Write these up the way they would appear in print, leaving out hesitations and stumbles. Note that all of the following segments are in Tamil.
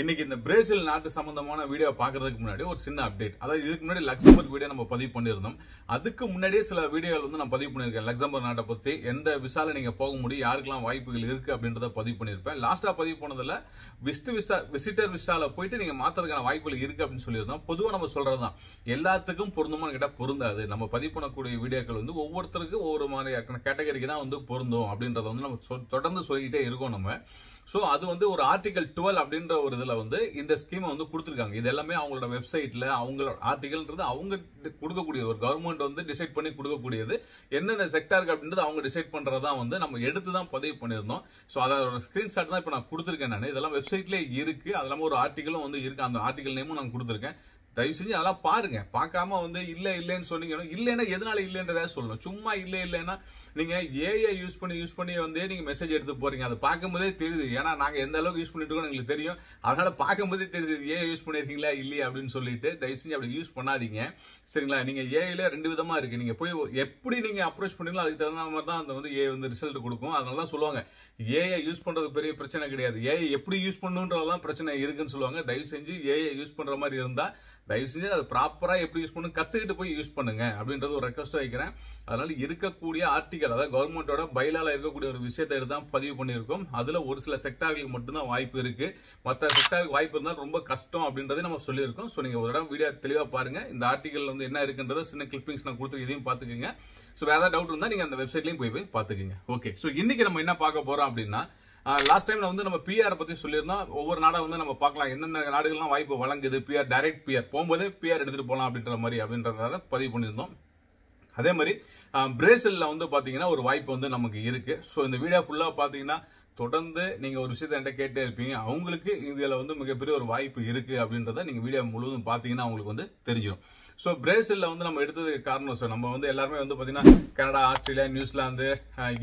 இன்னைக்கு இந்த பிரேசில் நாட்டு சம்பந்தமான வீடியோ பாக்குறதுக்கு முன்னாடி ஒரு சின்ன அப்டேட். அதாவது இதுக்கு முன்னாடி லக்சம்பர்க் வீடியோ நம்ம பதிவு பண்ணியிருந்தோம். அதுக்கு முன்னாடியே சில வீடியோகள் வந்து நான் பதிவு பண்ணியிருக்கேன். லக்சம்பர்க் நாட்டை பத்தி எந்த விசால நீங்க போக முடியும், யாருக்கெல்லாம் வாய்ப்புகள் இருக்கு அப்படின்றத பதிவு பண்ணியிருப்பேன். லாஸ்டா பதிவு பண்ணதுல விசிட்டர் விசால போயிட்டு நீங்க மாத்துறதுக்கான வாய்ப்புகள் இருக்கு அப்படின்னு சொல்லியிருந்தோம். பொதுவா நம்ம சொல்றதுதான் எல்லாத்துக்கும் பொருந்துமான்னு கேட்டா பொருந்தாது. நம்ம பதிவு பண்ணக்கூடிய வீடியோக்கள் வந்து ஒவ்வொருத்தருக்கும் ஒவ்வொரு மாதிரி கேட்டகரிக்கு தான் வந்து பொருந்தும் அப்படின்றத வந்து நம்ம தொடர்ந்து சொல்லிக்கிட்டே இருக்கோம் நம்ம. சோ அது வந்து ஒரு ஆர்டிகல் 12 அப்படின்ற ஒரு இதுல வந்து இந்த ஸ்கீமை வந்து கொடுத்துருக்காங்க. இது எல்லாமே அவங்களோட வெப்சைட்ல அவங்களோட ஆர்டிகல்ன்றது அவங்க கொடுக்கக்கூடியது, ஒரு கவர்மெண்ட் வந்து டிசைட் பண்ணி கொடுக்கக்கூடியது. என்னென்ன செக்டாருக்கு அப்படின்றது அவங்க டிசைட் பண்றதா வந்து நம்ம எடுத்து தான் பதிவு பண்ணியிருந்தோம். சோ அதோட ஸ்கிரீன்ஷாட் தான் இப்ப நான் கொடுத்துருக்கேன். நான் இதெல்லாம் வெப்சைட்லேயே இருக்கு. அதெல்லாம் ஒரு ஆர்டிகலும் வந்து இருக்கு. அந்த ஆர்டிகல் நேமும் நான் கொடுத்துருக்கேன். தயவு செஞ்சு அதெல்லாம் பாருங்க. பார்க்காம வந்து இல்லைன்னு சொன்னீங்க. இல்லைன்னா எதனால இல்லைன்றதா சொல்லணும். சும்மா இல்லைன்னா நீங்க ஏஐ யூஸ் பண்ணி வந்து நீங்க மெசேஜ் எடுத்து போறீங்க. அதை பார்க்கும்போதே தெரியுது. ஏன்னா நாங்க எந்த அளவுக்கு யூஸ் பண்ணிட்டு இருக்கோம் எங்களுக்கு தெரியும். அதனால பார்க்கும்போதே தெரியுது ஏஐ யூஸ் பண்ணிருக்கீங்களா இல்லையா அப்படின்னு சொல்லிட்டு தயவு செஞ்சு அப்படி யூஸ் பண்ணாதீங்க. சரிங்களா? நீங்க ஏஐல ரெண்டு விதமா இருக்கு. நீங்க போய் எப்படி நீங்க அப்ரோச் பண்ணீங்களோ அதுக்கு தகுந்த மாதிரி தான் அந்த வந்து ஏஐ வந்து ரிசல்ட் கொடுக்கும். அதனால தான் சொல்லுவாங்க ஏஐ யூஸ் பண்றது பெரிய பிரச்சனை கிடையாது, ஏஐ எப்படி யூஸ் பண்ணுன்றதெல்லாம் பிரச்சனை இருக்குன்னு சொல்லுவாங்க. தயவு செஞ்சு ஏஐ யூஸ் பண்ற மாதிரி இருந்தா தயவு செஞ்சு அதை ப்ராப்பரா எப்படி யூஸ் பண்ணு கத்துக்கிட்டு போய் யூஸ் பண்ணுங்க அப்படின்றது ஒரு ரெக்வஸ்ட் வைக்கிறேன். அதனால இருக்கக்கூடிய ஆர்டிகல், அதாவது கவர்மெண்டோட பைலால இருக்கக்கூடிய ஒரு விஷயத்தை எடுத்து தான் பதிவு பண்ணியிருக்கோம். அதுல ஒரு சில செக்டார்களுக்கு மட்டும்தான் வாய்ப்பு இருக்கு, மற்ற செக்டாருக்கு வாய்ப்பு இருந்தால் ரொம்ப கஷ்டம் அப்படின்றத நம்ம சொல்லியிருக்கோம். ஸோ நீங்க ஒரு இடம் வீடியோ தெளிவா பாருங்க. இந்த ஆர்டிகல் வந்து என்ன இருக்குன்றத சின்ன கிளிப்பிங்ஸ் நான் கொடுத்து இதையும் பாத்துக்கோங்க. ஸோ வேற ஏதாவது டவுட் இருந்தா நீங்க அந்த வெப்சைட்லயும் போய் பாத்துக்கோங்க. ஓகே, ஸோ இன்னைக்கு நம்ம என்ன பார்க்க போறோம் அப்படின்னா, லாஸ்ட் டைம்ல வந்து நம்ம பிஆர் பத்தி சொல்லியிருந்தோம். ஒவ்வொரு நாடா வந்து நம்ம பார்க்கலாம் எந்தெந்த நாடுகள்லாம் வாய்ப்பு வழங்குது, பிஆர் டைரக்ட் பிஆர் போகும்போதே பிஆர் எடுத்துட்டு போகலாம் அப்படின்றத பதிவு பண்ணியிருந்தோம். அதே மாதிரி பிரேசில்ல வந்து பாத்தீங்கன்னா ஒரு வாய்ப்பு வந்து நமக்கு இருக்கு. ஸோ இந்த வீடியோ ஃபுல்லா பாத்தீங்கன்னா தொடர்ந்து நீங்க ஒரு விஷயத்தை என்கிட்ட கேட்டே இருப்பீங்க. அவங்களுக்கு இதுல வந்து மிகப்பெரிய ஒரு வாய்ப்பு இருக்கு அப்படின்றத நீங்க வீடியோ முழுவதும் பாத்தீங்கன்னா அவங்களுக்கு வந்து தெரிஞ்சிடும். ஸோ பிரேசில்ல வந்து நம்ம எடுத்ததுக்கு காரணம் சார், நம்ம வந்து எல்லாருமே வந்து பாத்தீங்கன்னா கனடா, ஆஸ்திரேலியா, நியூசிலாந்து,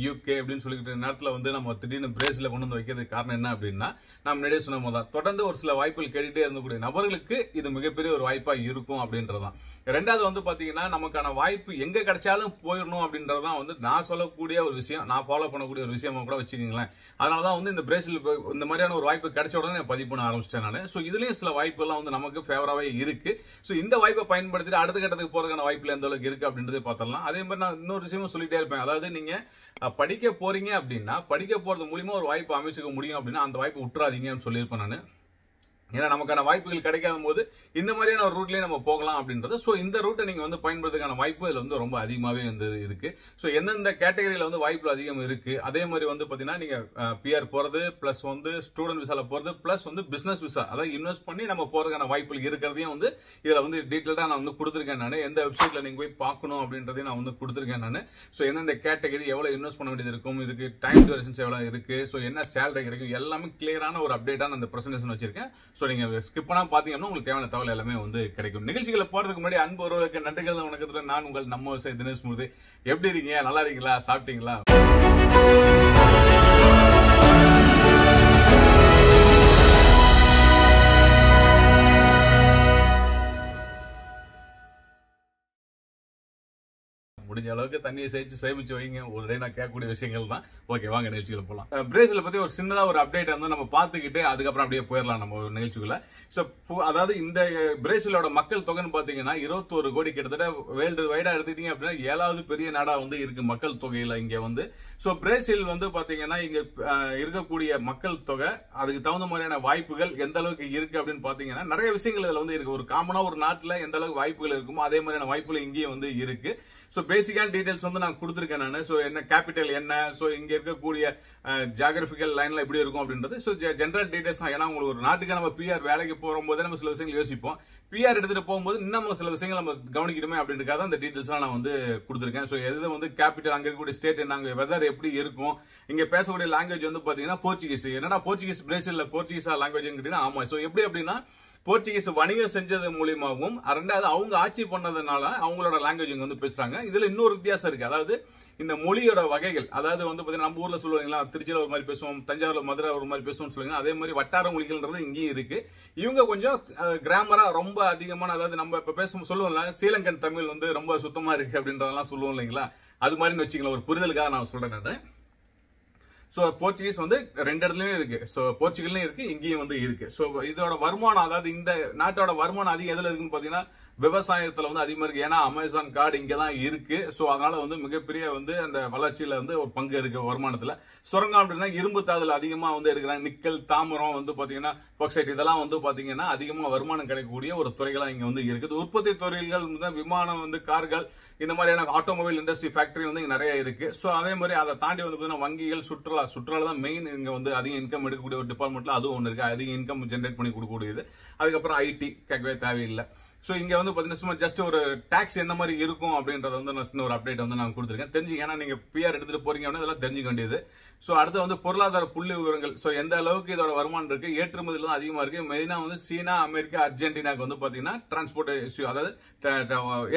யூகே அப்படின்னு சொல்லிக்கிட்ட நேரத்தில் வந்து நம்ம திடீர்னு பிரேசில கொண்டு வந்து வைக்கிறதுக்கு காரணம் என்ன அப்படின்னா, நம்ம முன்னாடியே சொன்ன போது தொடர்ந்து ஒரு சில வாய்ப்புகள் கேட்டுட்டே இருந்தக்கூடிய நபர்களுக்கு இது மிகப்பெரிய ஒரு வாய்ப்பா இருக்கும் அப்படின்றதான். ரெண்டாவது வந்து பாத்தீங்கன்னா நமக்கான வாய்ப்பு எங்க கிடைச்சாலும் போயிடணும் அப்படின்றதான் வந்து நான் சொல்லக்கூடிய ஒரு விஷயம், நான் ஃபாலோ பண்ணக்கூடிய ஒரு விஷயமா கூட வச்சுக்கீங்களேன். அதனாலதான் வந்து இந்த பிரேசில் இந்த மாதிரியான ஒரு வாய்ப்பு கிடைச்ச உடனே பதிவு பண்ண ஆரம்பிச்சிட்டேன் நான். ஸோ இதுலயும் சில வாய்ப்பு எல்லாம் வந்து நமக்கு ஃபேவராவே இருக்கு. ஸோ இந்த வாய்ப்பை பயன்படுத்திட்டு அடுத்த கட்டத்துக்கு போறதுக்கான வாய்ப்புல எந்த அளவுக்கு இருக்கு அப்படின்றத பார்த்தலாம். அதே மாதிரி நான் இன்னொரு விஷயமும் சொல்லிட்டே இருப்பேன். அதாவது நீங்க படிக்க போறீங்க அப்படின்னா படிக்க போறது மூலியமா ஒரு வாய்ப்பு அமைச்சுக்க முடியும் அப்படின்னா அந்த வாய்ப்பு விட்டுறாதீங்கன்னு சொல்லியிருப்பேன் நான். ஏன்னா நமக்கான வாய்ப்புகள் கிடைக்காத போது இந்த மாதிரியான ஒரு ரூட்லயே நம்ம போகலாம் அப்படின்றது. ஸோ இந்த ரூட்டை நீங்க வந்து பயன்படுத்துறதுக்கான வாய்ப்பு இதுல வந்து ரொம்ப அதிகமாவே வந்து இருக்கு. ஸோ எந்தெந்த கேட்டகரியில வந்து வாய்ப்பு அதிகம் இருக்கு, அதே மாதிரி வந்து பாத்தீங்கன்னா நீங்க பிஆர் போறது பிளஸ் வந்து ஸ்டூடெண்ட் விசால போறது பிளஸ் வந்து பிசினஸ் விசா, அதாவது இன்வெஸ்ட் பண்ணி நம்ம போறதுக்கான வாய்ப்புகள் இருக்கிறதையும் வந்து இதுல வந்து டீட்டெயில்டா நான் வந்து கொடுத்துருக்கேன். நான் எந்த வெப்சைட்ல நீங்க போய் பார்க்கணும் அப்படின்றதையும் நான் வந்து கொடுத்துருக்கேன் நான். ஸோ எந்தெந்த கேட்டகரி எவ்வளவு இன்வெஸ்ட் பண்ண வேண்டியது இருக்கும், இதுக்கு டைம் டியூரேஷன்ஸ் எவ்வளவு இருக்கு, ஸோ என்ன சேலரி கிடைக்கும், எல்லாமே கிளியரான ஒரு அப்டேட்டான அந்த பிரசன்டேஷன் வச்சிருக்கேன். ஸோ நீங்க ஸ்கிப் பண்ணா பாத்தீங்கன்னா உங்களுக்கு தேவையான தகவல் எல்லாமே வந்து கிடைக்கும். நிகழ்ச்சிகளை போறதுக்கு முன்னாடி அன்பு ஒருவருக்கு நன்றிகள் வணக்கத்துல நான் உங்கள் நம்ம விவசாயி தினேஷ் மூர்த்தி. எப்படி இருக்கீங்க? நல்லா இருக்கீங்களா? சாப்பிட்டீங்களா? முடிஞ்ச அளவுக்கு தண்ணியை சேமிச்சு வைங்க. ஒரு நான் கேட்கக்கூடிய விஷயங்கள் தான். ஓகே, வாங்க நிகழ்ச்சிகளை போலாம். பிரேசில பத்தி ஒரு சின்னதா ஒரு அப்டேட் வந்து நம்ம பார்த்துக்கிட்டு அதுக்கப்புறம் அப்படியே போயிடலாம் நம்ம நிகழ்ச்சிக்குள்ள. சோ அதாவது இந்த பிரேசிலோட மக்கள் தொகைன்னு பாத்தீங்கன்னா 21 கோடி, கிட்டத்தட்ட வேர்ல்டு வைடா எடுத்துக்கிட்டீங்க அப்படின்னா 7வது பெரிய நாடா வந்து இருக்கு மக்கள் தொகையில இங்க வந்து. சோ பிரேசில் வந்து பாத்தீங்கன்னா இங்க இருக்கக்கூடிய மக்கள் தொகை அதுக்கு தகுந்த மாதிரியான வாய்ப்புகள் எந்த அளவுக்கு இருக்கு அப்படின்னு பாத்தீங்கன்னா நிறைய விஷயங்கள் இதுல வந்து இருக்கு. ஒரு காமனா ஒரு நாட்டுல எந்த அளவுக்கு வாய்ப்புகள் இருக்குமோ அதே மாதிரியான வாய்ப்புகள் இங்கேயும் வந்து இருக்கு. சோ பேசிக்கான டீடைல்ஸ் வந்து நான் கொடுத்துருக்கேன் நான். சோ என்ன கேபிட்டல் என்ன, சோ இங்க இருக்கக்கூடிய ஜியோகிராபிக்கல் லைன்ல எப்படி இருக்கும் அப்படின்றது. சோ ஜெனரல் டீடைல்ஸ் தான். ஏன்னா உங்களுக்கு ஒரு நாட்டுக்கு நம்ம பிஆர் வேலைக்கு போகும்போது நம்ம சில விஷயங்கள் யோசிப்போம். பிஆர் எடுத்துட்டு போகும்போது இன்னும் சில விஷயங்கள் நம்ம கவனிக்கணுமே அப்படின்றதுக்காக அந்த டீடைல்ஸ் நான் வந்து கொடுத்துருக்கேன். சோ எது வந்து கேபிட்டல், அங்க இருக்கக்கூடிய ஸ்டேட் என்ன, வெதர் எப்படி இருக்கும், இங்க பேசக்கூடிய லாங்குவேஜ் வந்து பாத்தீங்கன்னா போர்ச்சுகீஸ். என்னடா போர்ச்சுகீஸ் பிரேசில்ல போர்ச்சுகீஸா லாங்குவேஜ் கேட்டீங்கன்னா ஆமா. சோ எப்படி அப்படின்னா போர்ச்சுகீஸ் வணிகம் செஞ்சது மூலியமாகவும், ரெண்டாவது அவங்க ஆட்சி பண்ணதுனால அவங்களோட லாங்குவேஜ் வந்து பேசுறாங்க. இதுல இன்னொரு வித்தியாசம் இருக்கு. அதாவது இந்த மொழியோட வகைகள், அதாவது வந்து பாத்தீங்கன்னா நம்ம ஊர்ல சொல்லுவாங்களா திருச்சியில ஒரு மாதிரி பேசுவோம், தஞ்சாவூர்ல மதுரை ஒரு மாதிரி பேசுவோம் சொல்லுங்க. அதே மாதிரி வட்டார மொழிகள்ன்றது இங்கேயும் இருக்கு. இவங்க கொஞ்சம் கிராமரா ரொம்ப அதிகமான, அதாவது நம்ம இப்ப சொல்லுவோம்ல ஸ்ரீலங்கன் தமிழ் வந்து ரொம்ப சுத்தமா இருக்கு அப்படின்றதெல்லாம் சொல்லுவோம் இல்லைங்களா, அது மாதிரி வச்சுக்கலாம். ஒரு புரிதலுக்காக நான் சொல்றேன் நான். சோ போர்ச்சுகீஸ் வந்து ரெண்டு இடத்துலயும் இருக்கு. சோ போர்ச்சுகல்லையும் இருக்கு, இங்கேயும் வந்து இருக்கு. சோ இதோட வருமானம், அதாவது இந்த நாட்டோட வருமானம் அதிகம் எதுல இருக்குன்னு பாத்தீங்கன்னா விவசாயத்துல வந்து அதிகமா இருக்கு. ஏன்னா அமேசான் காடு இங்கதான் இருக்கு. சோ அதனால வந்து மிகப்பெரிய வந்து அந்த வளர்ச்சியில வந்து ஒரு பங்கு இருக்கு வருமானத்துல. சுரங்கம் அப்படின்னா இரும்பு தாதுல அதிகமா வந்து எடுக்கிறாங்க. நிக்கல், தாமிரம் வந்து பாத்தீங்கன்னா பாக்சைட், இதெல்லாம் வந்து பாத்தீங்கன்னா அதிகமா வருமானம் கிடைக்கக்கூடிய ஒரு துறைகளா இங்க வந்து இருக்குது. உற்பத்தி துறைகள் விமானம் வந்து கார்கள், இந்த மாதிரியான ஆட்டோமொபைல் இண்டஸ்ட்ரி ஃபேக்டரி வந்து இங்க நிறைய இருக்கு. சோ அதே மாதிரி அதை தாண்டி வந்து பாத்தீங்கன்னா வங்கிகள், சுற்றுலா தான் மெயின் இங்க வந்து அதிக இன்கம் எடுக்கக்கூடிய ஒரு டிபார்ட்மெண்ட்ல அதுவும் ஒன்று இருக்கு. அதிக இன்கம் ஜென்ரேட் பண்ணி கொடுக்கக்கூடியது. அதுக்கப்புறம் ஐடி கேட்கவே தேவையில்லை. சோ இங்க வந்து பாத்தீங்கன்னா சும்மா ஜஸ்ட் ஒரு டாக்ஸ் என்ன மாதிரி இருக்கும் அப்படின்றத வந்து நான் சின்ன ஒரு அப்டேட் வந்து நான் கொடுத்துருக்கேன். தெரிஞ்சு, ஏன்னா நீங்க பிஆர் எடுத்துட்டு போறீங்க அப்படின்னா இதெல்லாம் தெரிஞ்சுக்க வேண்டியது. சோ அடுத்து வந்து பொருளாதார புள்ளி விவரங்கள். சோ எந்த அளவுக்கு இதோட வருமானம் இருக்கு, ஏற்றுமதியில தான் அதிகமா இருக்கு. மெயினா வந்து சீனா, அமெரிக்கா, அர்ஜென்டினாக்கு வந்து பாத்தீங்கன்னா டிரான்ஸ்போர்ட் இஷ்யூ, அதாவது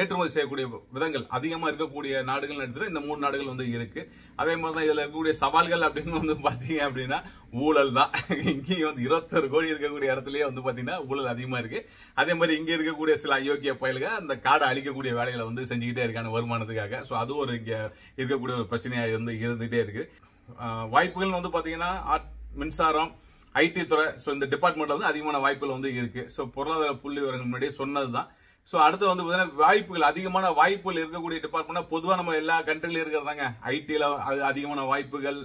ஏற்றுமதி செய்யக்கூடிய விதங்கள் அதிகமா இருக்கக்கூடிய நாடுகள் எடுத்துட்டு இந்த 3 நாடுகள் வந்து இருக்கு. அதே மாதிரி தான் இதுல இருக்கக்கூடிய சவால்கள் அப்படின்னு வந்து பாத்தீங்க அப்படின்னா ஊழல் தான். இங்கேயும் வந்து 21 கோடி இருக்கக்கூடிய இடத்துலயே வந்து பாத்தீங்கன்னா ஊழல் அதிகமா இருக்கு. அதே மாதிரி இங்க இருக்கக்கூடிய சில அயோக்கிய பயல்க அந்த காடை அழிக்கக்கூடிய வேலைகளை வந்து செஞ்சுக்கிட்டே இருக்காங்க வருமானத்துக்காக. சோ அது ஒரு இங்க இருக்கக்கூடிய ஒரு பிரச்சனையா இருந்துகிட்டே இருக்கு. வாய்ப்புகள் வந்து பாத்தீங்கன்னா மின்சாரம், ஐடி துறை, சோ இந்த டிபார்ட்மெண்ட்ல வந்து அதிகமான வாய்ப்புகள் வந்து இருக்கு. சோ பொருளாதார புள்ளி விவரங்கள் முன்னாடியே சொன்னதுதான். சோ அடுத்து வந்து பாத்தீங்கன்னா வாய்ப்புகள், அதிகமான வாய்ப்புகள் இருக்கக்கூடிய டிபார்ட்மெண்ட் பொதுவா நம்ம எல்லா கண்ட்ரிலும் இருக்கிறதாங்க. ஐடில அதிகமான வாய்ப்புகள்,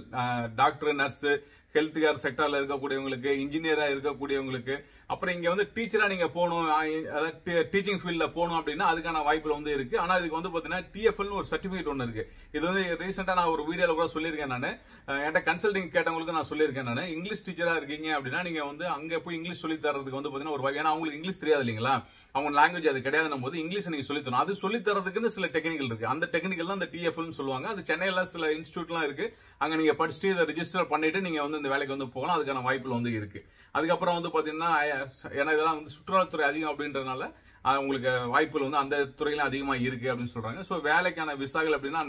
டாக்டர், நர்ஸ், ஹெல்த் கேர் செக்டர்ல இருக்கக்கூடியவங்களுக்கு, இன்ஜினியரா இருக்கக்கூடியவங்களுக்கு, அப்புறம் இங்க வந்து டீச்சரா நீங்க போகணும், அதாவது டீச்சிங் ஃபீல்ட்ல போகணும் அப்படின்னா அதுக்கான வாய்ப்புகள் வந்து இருக்கு. ஆனா இதுக்கு வந்து பாத்தீங்கன்னா டிஎஃப்எல் ஒரு சர்டிபிகேட் ஒன்று இருக்கு. இது வந்து ரீசெண்டா நான் ஒரு வீடியோல கூட சொல்லியிருக்கேன். நான் என்கிட்ட கன்சல்டிங் கேட்டவங்களுக்கு நான் சொல்லியிருக்கேன். நான் இங்கிலீஷ் டீச்சரா இருக்கீங்க அப்படின்னா நீங்க வந்து அங்க போய் இங்கிலீஷ் சொல்லி தரதுக்கு வந்து பாத்தீங்கன்னா ஒரு ஏன்னா அவங்களுக்கு இங்கிலீஷ் தெரியாது இல்லைங்களா, அவங்க லாங்குவேஜ் அது கிடையாதுன்னும் போது இங்கிலீஷ் நீங்க சொல்லி தரணும். அது சொல்லி தரதுக்குன்னு சில டெக்னிக்கல் இருக்கு. அந்த டெக்னிக்கல் தான் அந்த டிஎஃப்எல் சொல்லுவாங்க. அது சென்னையில சில இன்ஸ்டியூட்லாம் இருக்கு. அங்க நீங்க படிச்சுட்டு இதை ரிஜிஸ்டர் பண்ணிட்டு நீங்க வந்து இந்த வேலைக்கு வந்து போகலாம். அதுக்கான வாய்ப்புகள் வந்து இருக்கு. அதுக்கப்புறம் வந்து பாத்தீங்கன்னா ஏன்னா இதெல்லாம் வந்து சுற்றுலாத்துறை அதிகம் அப்படின்றதுனால உங்களுக்கு வாய்ப்புகள் வந்து அந்த துறையில அதிகமா இருக்கு அப்படின்னு சொல்றாங்க. சோ வேலைக்கான விசாக்கள் அப்படின்னா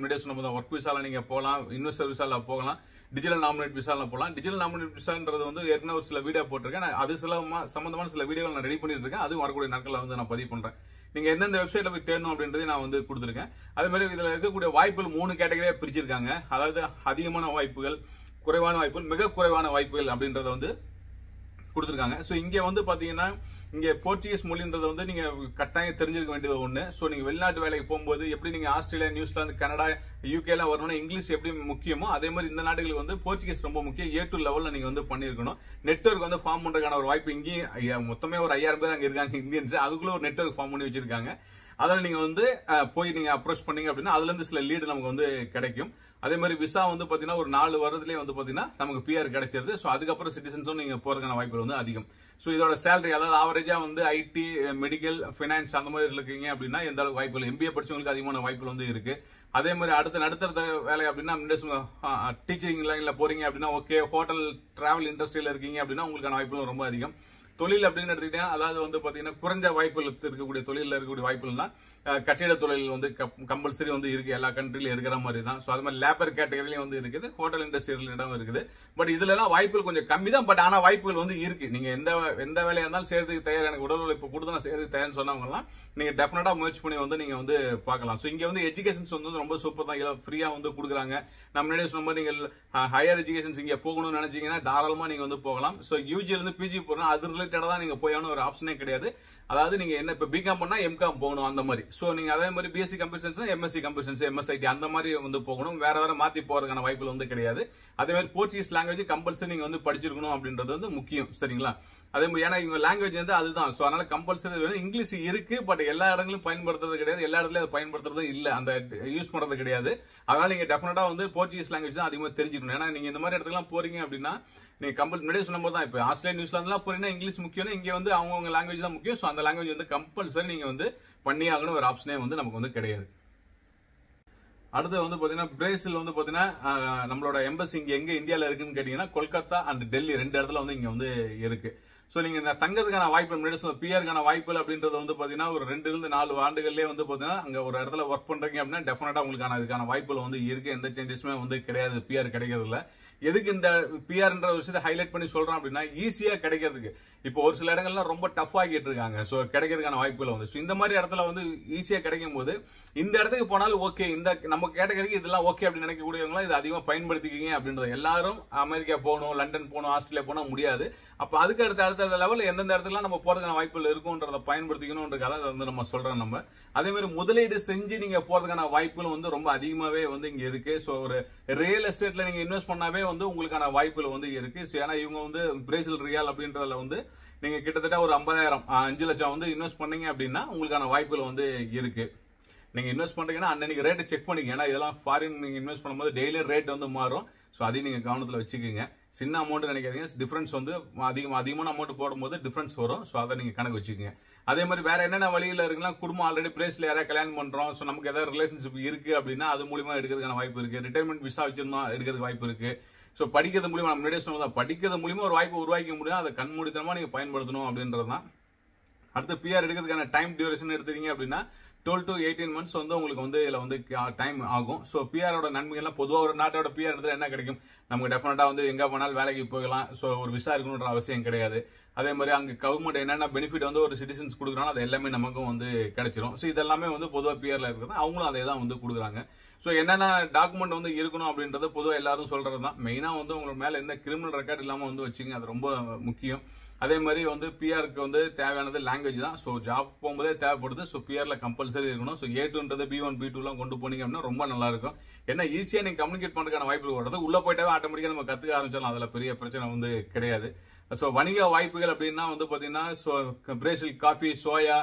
ஒர்க் விசால நீங்க போகலாம், இன்வெஸ்டர் விசால போகலாம், டிஜிட்டல் நாமினேட் விசால போகலாம். டிஜிட்டல் நாமினேட் விசான்றது வந்து ஏற்கனவே ஒரு சில வீடியோ போட்டிருக்கேன். அது சில சம்பந்தமான சில வீடியோகள் நான் ரெடி பண்ணிட்டு இருக்கேன். அதுவும் வரக்கூடிய நாட்களில் வந்து நான் பதிவு பண்றேன். நீங்க எந்தெந்த வெப்சைட்ல போய் தேடணும் அப்படின்றதை நான் வந்து கொடுத்துருக்கேன். அதே மாதிரி இதுல இருக்கக்கூடிய வாய்ப்புகள் 3 கேட்டகரியா பிரிச்சிருக்காங்க. அதாவது அதிகமான வாய்ப்புகள், குறைவான வாய்ப்புகள், மிக குறைவான வாய்ப்புகள் அப்படின்றத வந்து கொடுத்துருக்காங்க. சோ இங்க வந்து பாத்தீங்கன்னா இங்க போர்ச்சுகீஸ் மொழின்றது வந்து நீங்க கட்டாயம் தெரிஞ்சிருக்க வேண்டியது ஒண்ணு. சோ நீங்க வெளிநாட்டு வேலைக்கு போகும்போது எப்படி நீங்க ஆஸ்திரேலியா, நியூசிலாந்து, கனடா, யூகே எல்லாம் வரணும்னா இங்கிலீஷ் எப்படி முக்கியமோ அதே மாதிரி இந்த நாடுகளுக்கு வந்து போர்ச்சுகீஸ் ரொம்ப முக்கியம். A2 லெவல்ல நீங்க வந்து பண்ணிருக்கணும். நெட்வொர்க் வந்து ஃபார்ம் பண்றதுக்கான ஒரு வாய்ப்பு இங்கேயும் மொத்தமே ஒரு 5000 பேர் அங்க இருக்காங்க இந்தியன்ஸ். அதுக்குள்ள ஒரு நெட்வொர்க் ஃபார்ம் பண்ணி வச்சிருக்காங்க. அதில் நீங்க வந்து போய் நீங்க அப்ரோச் பண்ணீங்க அப்படின்னா அதுல இருந்து சில லீடு நமக்கு வந்து கிடைக்கும். அதே மாதிரி விசா வந்து பாத்தீங்கன்னா ஒரு 4 வருடத்திலேயே வந்து பாத்தீங்கன்னா நமக்கு பிஆர் கிடைச்சிருது. சோ அதுக்கப்புறம் சிட்டிசன்ஸும் நீங்க போறதுக்கான வாய்ப்புகள் வந்து அதிகம். சோ இதோட சேலரி, அதாவது ஆவரேஜா வந்து ஐடி, மெடிக்கல், பைனான்ஸ் அந்த மாதிரி இருக்கீங்க அப்படின்னா எந்த அளவுக்கு வாய்ப்புகள், எம்பிஏ படிச்சவங்களுக்கு அதிகமான வாய்ப்புகள் வந்து இருக்கு. அதே மாதிரி அடுத்த நடுத்தர வேலை அப்படின்னா டீச்சிங் லைன்ல போறீங்க அப்படின்னா ஓகே. ஹோட்டல், டிராவல் இண்டஸ்ட்ரியில இருக்கீங்க அப்படின்னா உங்களுக்கான வாய்ப்புகள் ரொம்ப அதிகம். தொழில் அப்படின்னு எடுத்துக்கிட்டீங்கன்னா அதாவது வந்து பாத்தீங்கன்னா குறைஞ்ச வாய்ப்புகள் இருக்கக்கூடிய தொழில இருக்கக்கூடிய வாய்ப்புகள்னா கட்டிட தொழில் வந்து கம்பல்சரி வந்து இருக்கு. எல்லா கண்ட்ரிலும் இருக்கிற மாதிரி தான். சோ அது மாதிரி லேபர் கேட்டகரியிலும் வந்து இருக்குது, ஹோட்டல் இண்டஸ்ட்ரி ரிலேட்டடும் இருக்குது. பட் இதுல எல்லாம் வாய்ப்புகள் கொஞ்சம் கம்மி தான். பட் ஆனா வாய்ப்புகள் வந்து இருக்கு. நீங்க எந்த வேலையா இருந்தாலும் செய்யறதுக்கு தயார், எனக்கு உடல் உழைப்பு கொடுத்து நான் செய்யறதுக்கு தயார்னு சொன்னவங்க எல்லாம் நீங்க டெஃபினட்டா முயற்சி பண்ணி வந்து நீங்க வந்து பார்க்கலாம். சோ இங்க வந்து எஜுகேஷன்ஸ் வந்து ரொம்ப சூப்பர் தான், ஃப்ரீயா வந்து கொடுக்குறாங்க. நம்ம முன்னாடி சொன்ன மாதிரி நீங்க ஹையர் எஜுகேஷன்ஸ் இங்க போகணும்னு நினைச்சீங்கன்னா தாராளமா நீங்க வந்து போகலாம். சோ யூஜில இருந்து பிஜி போறோம், அது ரிலேட்டடா தான் நீங்க போயானு ஒரு ஆப்ஷனே கிடையாது. அதாவது நீங்க என்ன இப்ப பிகாம் பண்ணா எம்காம் போகணும் அந்த மாதிரி. சோ நீங்க அதே மாதிரி BSc computer science, MSc computer science, எம்எஸ்ஐடி அந்த மாதிரி வந்து போகணும். வேற மாத்தி போறதுக்கான வாய்ப்புகள் வந்து கிடையாது. அதே மாதிரி போர்ச்சுகீஸ் லாங்குவேஜ் கம்பல்சரி நீங்க வந்து படிச்சிருக்கணும் அப்படின்றது வந்து முக்கியம். சரிங்களா? அதே மாதிரி ஏன்னா இவங்க லாங்குவேஜ் வந்து அதுதான். சோ அதனால கம்பல்சரி வேணும். இங்கிலீஷ் இருக்கு, பட் எல்லா இடங்களும் பயன்படுத்துறது கிடையாது, எல்லா இடத்துலயும் அதை பயன்படுத்துறது இல்ல, அந்த யூஸ் பண்றது கிடையாது. அதனால நீங்க டெஃபினட்டா வந்து போர்ச்சுகீஸ் லாங்குவேஜ் தான் அதிகமாக தெரிஞ்சுக்கணும். ஏன்னா நீங்க இந்த மாதிரி இடத்துக்குலாம் போறீங்க அப்படின்னா நீங்க முன்னாடியே சொன்ன போது தான், இப்ப ஆஸ்திரேலியா, நியூசிலாந்துலாம் போறீங்கன்னா இங்கிலீஷ் முக்கியம், இங்க வந்து அவங்க லாங்குவேஜ் தான் முக்கியம். சோ அந்த லாங்குவேஜ் வந்து கம்பல்சரி நீங்க வந்து பண்ணி ஆகணும். ஒரு ஆப்ஷனே வந்து நமக்கு வந்து கிடையாது. அடுத்து வந்து பாத்தீங்கன்னா பிரேசில் வந்து பாத்தீங்கன்னா நம்மளோட எம்பசி இங்க எங்க இந்தியால இருக்குன்னு கேட்டீங்கன்னா கொல்கத்தா அண்ட் டெல்லி 2 இடத்துல வந்து இங்க வந்து இருக்கு. சோ நீங்க தங்கறதுக்கான வாய்ப்பு முன்னாடி பிஆருக்கான வாய்ப்புகள் அப்படின்றது வந்து பாத்தீங்கன்னா ஒரு 2 to 4 ஆண்டுகள்லயே வந்து பாத்தீங்கன்னா அங்க ஒரு இடத்துல ஒர்க் பண்றீங்க அப்படின்னா டெஃபினட்டா உங்களுக்கான அதுக்கான வாய்ப்புகள் வந்து இருக்கு. எந்த சேஞ்சஸுமே வந்து கிடையாது பிஆர் கிடைக்கிறதுல. எதுக்கு இந்த பிஆர்ன்ற விஷயத்தை ஹைலைட் பண்ணி சொல்றோம் அப்படின்னா ஈஸியா கிடைக்கிறதுக்கு. இப்போ ஒரு சில இடங்கள்ல ரொம்ப டஃப் ஆகிட்டு இருக்காங்க. சோ கிடைக்கிறதுக்கான வாய்ப்புகள் வந்து இந்த மாதிரி இடத்துல வந்து ஈஸியா கிடைக்கும் போது இந்த இடத்துக்கு போனாலும் ஓகே, இந்த நம்ம கேட்டகரிக்கு இதெல்லாம் ஓகே அப்படின்னு நினைக்கக்கூடியவங்களா இது அதிகமா பயன்படுத்திக்கிங்க அப்படின்றது. எல்லாரும் அமெரிக்கா போகணும், லண்டன் போகணும், ஆஸ்திரேலியா போனா முடியாது. அப்ப அதுக்கு அடுத்த லெவலில் எந்தெந்த இடத்துல நம்ம போறதுக்கான வாய்ப்புகள் இருக்கும்ன்றத பயன்படுத்திக்கணும்ன்றதுக்காக அதை வந்து நம்ம சொல்றோம். நம்ம அதே மாதிரி முதலீடு செஞ்சு நீங்க போறதுக்கான வாய்ப்புகள் வந்து ரொம்ப அதிகமாவே வந்து இங்க இருக்கு. சோ ஒரு ரியல் எஸ்டேட்ல நீங்க இன்வெஸ்ட் பண்ணாவே வந்து உங்களுக்கான வாய்ப்புகள் வந்து இருக்கு. ஏன்னா இவங்க வந்து பிரேசில் ரியால் அப்படின்றதுல வந்து நீங்க கிட்டத்தட்ட ஒரு 50,000 5 லட்சம் வந்து இன்வெஸ்ட் பண்ணீங்க அப்படின்னா உங்களுக்கான வாய்ப்புகள் வந்து இருக்கு. நீங்க இன்வெஸ்ட் பண்றீங்கன்னா அன்னைக்கு ரேட்டை செக் பண்ணிக்க. ஏன்னா இதெல்லாம் ஃபாரின் நீங்க இன்வெஸ்ட் பண்ணும்போது டெய்லி ரேட் வந்து மாறும். சோ அதையும் நீங்க கவனத்துல வச்சுக்கோங்க. சின்ன அமௌண்ட் நினைக்காதீங்க, டிஃபரன்ஸ் வந்து அதிகமான அமௌண்ட் போடும்போது டிஃபரன்ஸ் வரும். சோ அதை நீங்க கணக்கு வச்சுக்கோங்க. அதே மாதிரி வேற என்னென்ன வழியில இருக்குன்னா, குடும்பம் ஆல்ரெடி பிரேஸ்ல யாராவது கல்யாணம் பண்றோம், சோ நமக்கு ஏதாவது ரிலேஷன்ஷிப் இருக்கு அப்படின்னா அது மூலியமா எடுக்கிறதுக்கான வாய்ப்பு இருக்கு. ரிட்டைர்மெண்ட் விசா வச்சிருந்தோம் எடுக்கிறதுக்கு வாய்ப்பு இருக்கு. சோ படிக்கிறது மூலியமா நம்ம முன்னாடியே சொன்னதான், படிக்கிறது மூலியமா ஒரு வாய்ப்பு உருவாக்க முடியும். அதை கண்மூடித்தனமா நீங்க பயன்படுத்தணும் அப்படின்றதுதான். அடுத்து பிஆர் எடுக்கிறதுக்கான டைம் டியூரேஷன் எடுத்தீங்க அப்படின்னா 12 to 18 months வந்து உங்களுக்கு வந்து இதுல வந்து டைம் ஆகும். சோ பிஆரோட நன்மைகள்லாம் பொதுவா ஒரு நாட்டோட பிஆர் எடுத்து என்ன கிடைக்கும், நமக்கு டெஃபினட்டா வந்து எங்க போனாலும் வேலைக்கு போகலாம். சோ ஒரு விசா இருக்கணும்ன்ற அவசியம் கிடையாது. அதே மாதிரி அங்க கவர்மெண்ட் என்னென்ன பெனிஃபிட் வந்து ஒரு சிட்டிசன்ஸ் கொடுக்குறாங்க அது எல்லாமே நமக்கும் வந்து கிடைச்சிரும். சோ இதெல்லாமே வந்து பொதுவா பிஆர்ல இருக்கிறது, அவங்களும் அதே தான் வந்து கொடுக்குறாங்க. சோ என்னென்ன டாக்குமெண்ட் வந்து இருக்கணும் அப்படின்றது பொதுவாக எல்லாரும் சொல்றதுதான். மெயினா வந்து உங்க மேல எந்த கிரிமினல் ரெக்கார்ட் இல்லாம வந்து வச்சுங்க, அது ரொம்ப முக்கியம். அதே மாதிரி வந்து பிஆருக்கு வந்து தேவையானது லாங்குவேஜ் தான். சோ ஜாப் போகும்போதே தேவைப்படுது. சோ பிஆர்ல கம்பல்சரி இருக்கணும். சோ A2ன்றது B1 B2 எல்லாம் கொண்டு போனீங்க அப்படின்னா ரொம்ப நல்லா இருக்கும். ஏன்னா ஈஸியா நீங்க கம்யூனிகேட் பண்றதுக்கான வாய்ப்பு வருது. உள்ள போயிட்டாவே ஆட்டோமேட்டிக்கா நம்ம கத்துக்க ஆரம்பிச்சாலும் அதுல பெரிய பிரச்சனை வந்து கிடையாது. சோ வணிக வாய்ப்புகள் அப்படின்னா வந்து பாத்தீங்கன்னா பிரேசில் காஃபி, சோயா,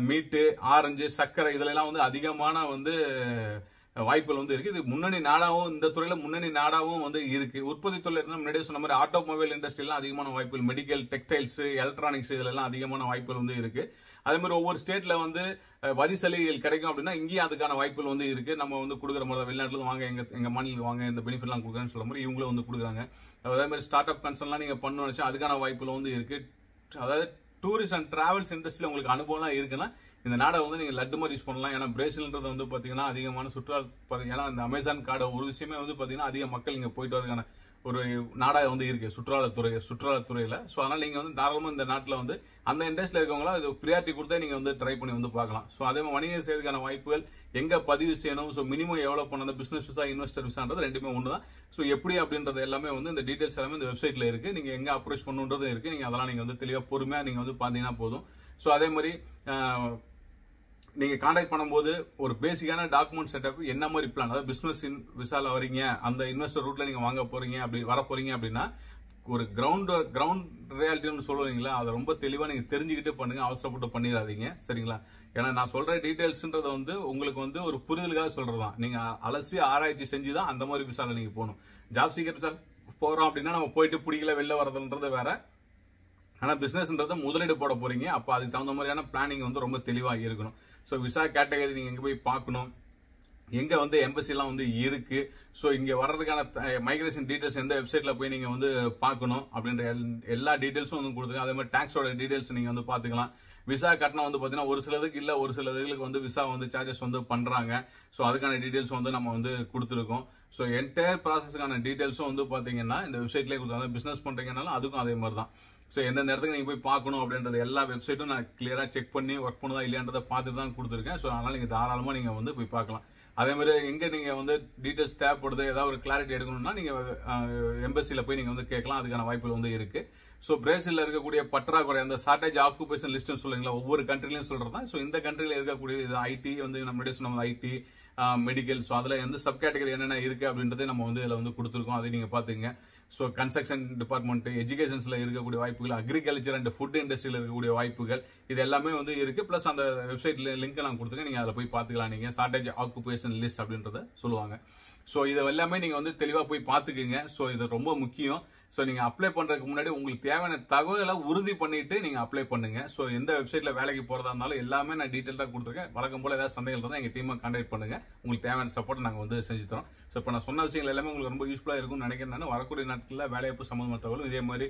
மீட்டு, ஆரஞ்சு, சர்க்கரை இதுல எல்லாம் வந்து அதிகமான வந்து வாய்ப்புகள் வந்து இருக்கு. இது முன்னணி நாடாவும், இந்த துறையில முன்னணி நாடாவும் வந்து இருக்கு. உற்பத்தி துறை முன்னாடியே சொன்ன மாதிரி ஆட்டோமொபைல் இண்டஸ்ட்ரியெல்லாம் அதிகமான வாய்ப்புகள், மெடிக்கல், டெக்ஸ்டைல்ஸ், எலக்ட்ரானிக்ஸ் இதுல எல்லாம் அதிகமான வாய்ப்புகள் வந்து இருக்கு. அதே மாதிரி ஒவ்வொரு ஸ்டேட்ல வந்து வரி சலுகைகள் கிடைக்கும் அப்படின்னா இங்கேயும் அதுக்கான வாய்ப்புகள் வந்து இருக்கு. நம்ம வந்து கொடுக்குற மாதிரி வெளிநாட்டுல வாங்க, எங்க மாநிலத்துக்கு வாங்க, இந்த பெனிஃபிட் எல்லாம் கொடுக்குறேன்னு சொல்ல மாதிரி இவங்களும் வந்து கொடுக்குறாங்க. அதே மாதிரி ஸ்டார்ட் அப் கன்சர்ன்லாம் நீங்க பண்ணணும், அதுக்கான வாய்ப்புகள் வந்து இருக்கு. அதாவது டூரிஸ்ட் அண்ட் டிராவல்ஸ் இண்டஸ்ட்ரியில உங்களுக்கு அனுபவம்லாம் இருக்குன்னா இந்த நாடை வந்து நீங்க லட்டு மாதிரி யூஸ் பண்ணலாம். ஏன்னா பிரேசில்ன்றது வந்து பாத்தீங்கன்னா அதிகமான சுற்றுலா, ஏன்னா இந்த அமேசான் காடை ஒரு விஷயமே வந்து பாத்தீங்கன்னா அதிக மக்கள் இங்க போயிட்டு வரதுக்கான ஒரு நாடாக வந்து இருக்கு சுற்றுலாத்துறையில. சோ அதனால நீங்க வந்து தாராளமா இந்த நாட்டுல வந்து அந்த இண்டஸ்ட்ரியில இருக்கவங்களா இது ப்ரியாரிட்டி கொடுத்தா நீங்க வந்து ட்ரை பண்ணி வந்து பார்க்கலாம். சோ அதே மாதிரி வணிகம் செய்யறதுக்கான வாய்ப்புகள் எங்க பதிவு செய்யணும், சோ மினிமம் எவ்வளவு பண்ணணும், பிசினஸ் விசா, இன்வெஸ்டர் விசான்றது ரெண்டுமே ஒண்ணுதான். சோ எப்படி அப்படின்றது எல்லாமே வந்து இந்த டீடைல்ஸ் எல்லாமே இந்த வெப்சைட்ல இருக்கு. நீங்க எங்க அப்ரோச் பண்ணுன்றது இருக்கு. நீங்க அதெல்லாம் நீங்க வந்து தெளிவா பொறுமையா நீங்க வந்து பாத்தீங்கன்னா போதும். சோ அதே மாதிரி நீங்க கான்டாக்ட் பண்ணும்போது ஒரு பேசிக்கான டாக்குமெண்ட் செட்டப், என்ன மாதிரி பிளான், அதாவது பிசினஸ் விசால வரீங்க, அந்த இன்வெஸ்டர் ரூட்ல நீங்க வாங்க போறீங்க, அப்படி வர போறீங்க அப்படின்னா ஒரு கிரவுண்ட் ரியாலிட்டின்னு சொல்லுவீங்களா, அதை ரொம்ப தெளிவா நீங்க தெரிஞ்சுக்கிட்டு பண்ணுங்க. அவசரப்பட்டு பண்ணிடாதீங்க, சரிங்களா? ஏன்னா நான் சொல்ற டீடைல்ஸ்ன்றத வந்து உங்களுக்கு வந்து ஒரு புரிதலுக்காக சொல்றதுதான். நீங்க அலசி ஆராய்ச்சி செஞ்சுதான் அந்த மாதிரி விசால நீங்க போகணும். ஜாப் சீக்கர் விசா போறோம் அப்படின்னா நம்ம போயிட்டு பிடிக்கல வெளில வரதுன்றது வேற. ஆனா பிசினஸ்ன்றது முதலீடு போட போறீங்க, அப்ப அதுக்கு தகுந்த மாதிரியான பிளானிங் வந்து ரொம்ப தெளிவா இருக்கணும். சோ விசா கேட்டகரி நீங்க எங்க போய் பார்க்கணும், எங்க வந்து எம்பசி எல்லாம் வந்து இருக்கு, சோ இங்க வர்றதுக்கான மைக்ரேஷன் டீடைல்ஸ் எந்த வெப்சைட்ல போய் நீங்க வந்து பார்க்கணும் அப்படின்ற எல்லா டீடைல்ஸும் வந்து கொடுத்துருங்க. அதே மாதிரி டாக்ஸோட டீடைல்ஸ் நீங்க வந்து பாத்துக்கலாம். விசா கட்டணம் வந்து பாத்தீங்கன்னா ஒரு சிலதுக்கு இல்ல, ஒரு சிலதுகளுக்கு வந்து விசா வந்து சார்ஜஸ் வந்து பண்றாங்க. சோ அதுக்கான டீடைல்ஸ் வந்து நம்ம வந்து கொடுத்துருக்கோம். சோ என்டையர் ப்ராசஸ்க்கான டீடைல்ஸும் வந்து பாத்தீங்கன்னா இந்த வெப்சைட்லேயே கொடுத்தாங்க. பிசினஸ் பண்றீங்கனாலும் அதுக்கும் அதே மாதிரி தான். சோ எந்தெந்த இடத்துக்கு நீங்க போய் பார்க்கணும் அப்படின்றது எல்லா வெப்சைட்டும் நான் கிளியரா செக் பண்ணி ஒர்க் பண்ணுதா இல்லையான்றதை பார்த்துட்டு தான் கொடுத்துருக்கேன். சோ அதனால நீங்க தாராளமா நீங்க வந்து போய் பார்க்கலாம். அதே மாதிரி எங்க நீங்க வந்து டீடைல்ஸ் தேவைப்படுது, ஏதாவது ஒரு கிளாரிட்டி எடுக்கணும்னா நீங்க எம்பசில போய் நீங்க வந்து கேட்கலாம். அதுக்கான வாய்ப்புகள் வந்து இருக்கு. சோ பிரேசில்ல இருக்கக்கூடிய பற்றாக்குறை, அந்த ஷார்டேஜ் ஆக்குபேஷன் லிஸ்ட் சொல்லுங்களா, ஒவ்வொரு கண்ட்ரிலையும் சொல்றதுதான். சோ இந்த கண்ட்ரில இருக்கக்கூடிய இது ஐடி வந்து நம்ம சொன்ன ஐடி, மெடிக்கல், சோ அதுல எந்த சப் கேட்டகரி என்னென்ன இருக்கு அப்படின்றது நம்ம வந்து இதுல வந்து கொடுத்துருக்கோம். அதை நீங்க பாத்துங்க. சோ கன்ஸ்ட்ரக்ஷன் டிபார்ட்மெண்ட், எஜுகேஷன்ஸ்ல இருக்கக்கூடிய வாய்ப்புகள், அக்ரிகல்ச்சர் அண்ட் ஃபுட் இண்டஸ்ட்ரியில இருக்கக்கூடிய வாய்ப்புகள், இது எல்லாமே வந்து இருக்கு. பிளஸ் அந்த வெப்சைட்ல லிங்க் நான் கொடுத்துருக்கேன், நீங்க அதில் போய் பாத்துக்கலாம். நீங்க ஷார்டேஜ் ஆக்குபேஷன் லிஸ்ட் அப்படின்றத சொல்லுவாங்க. சோ இது எல்லாமே நீங்க வந்து தெளிவா போய் பாத்துக்குங்க. சோ இது ரொம்ப முக்கியம். ஸோ நீங்க அப்ளை பண்றதுக்கு முன்னாடி உங்களுக்கு தேவையான தகவலை உறுதி பண்ணிட்டு நீங்க அப்ளை பண்ணுங்க. ஸோ எந்த வெப்சைட்ல வேலைக்கு போறதா இருந்தாலும் எல்லாமே நான் டீட்டெயிலாக கொடுத்துருக்கேன். வழக்கம் போல ஏதாவது சந்தேகம் இருந்தால் எங்க டீமை கான்டாக்ட் பண்ணுங்க. உங்களுக்கு தேவையான சப்போர்ட் நாங்கள் வந்து செஞ்சு தரோம். ஸோ இப்போ நான் சொன்ன விஷயங்கள் எல்லாமே உங்களுக்கு ரொம்ப யூஸ்ஃபுல்லாக இருக்கும்னு நினைக்கிறேன். நான் வரக்கூடிய நாட்களில் வேலைவாய்ப்பு சம்பந்தமான தகவலும் இதே மாதிரி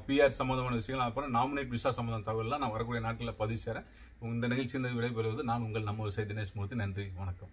பிஆர் சம்பந்தமான விஷயங்கள், அப்புறம் நாமினேட் விசா சம்பந்தமான தகவல்லாம் நான் வரக்கூடிய நாட்களில் பதிவு செய்கிறேன். இந்த நிகழ்ச்சியில் விடைபெறுவது நான் உங்கள் நம்ம விவசாயி தினேஷ் மூர்த்தி. நன்றி, வணக்கம்.